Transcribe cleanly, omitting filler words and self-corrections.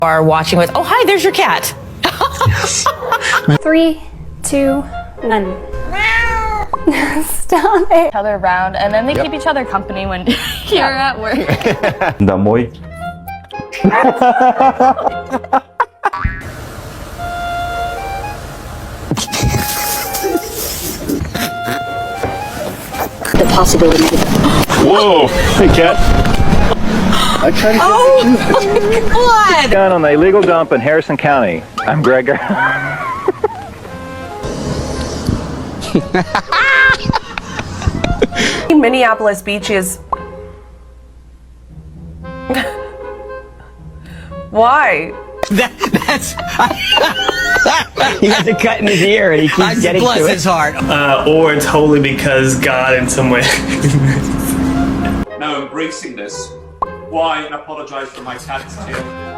are watching with, oh, hi, there's your cat. 3, 2, 1. Stop it. Each other around, and then they keep each other company when you're at work. The Moy. The possibility. Whoa! Hey, cat. I tried to God. Down on the illegal dump in Harrison County. I'm Gregor. Minneapolis Beach is... Why? That's He has a cut in his ear and he keeps getting bless to it. his heart. Or totally because God in some way. Now embracing this, why apologize for my cat's tail?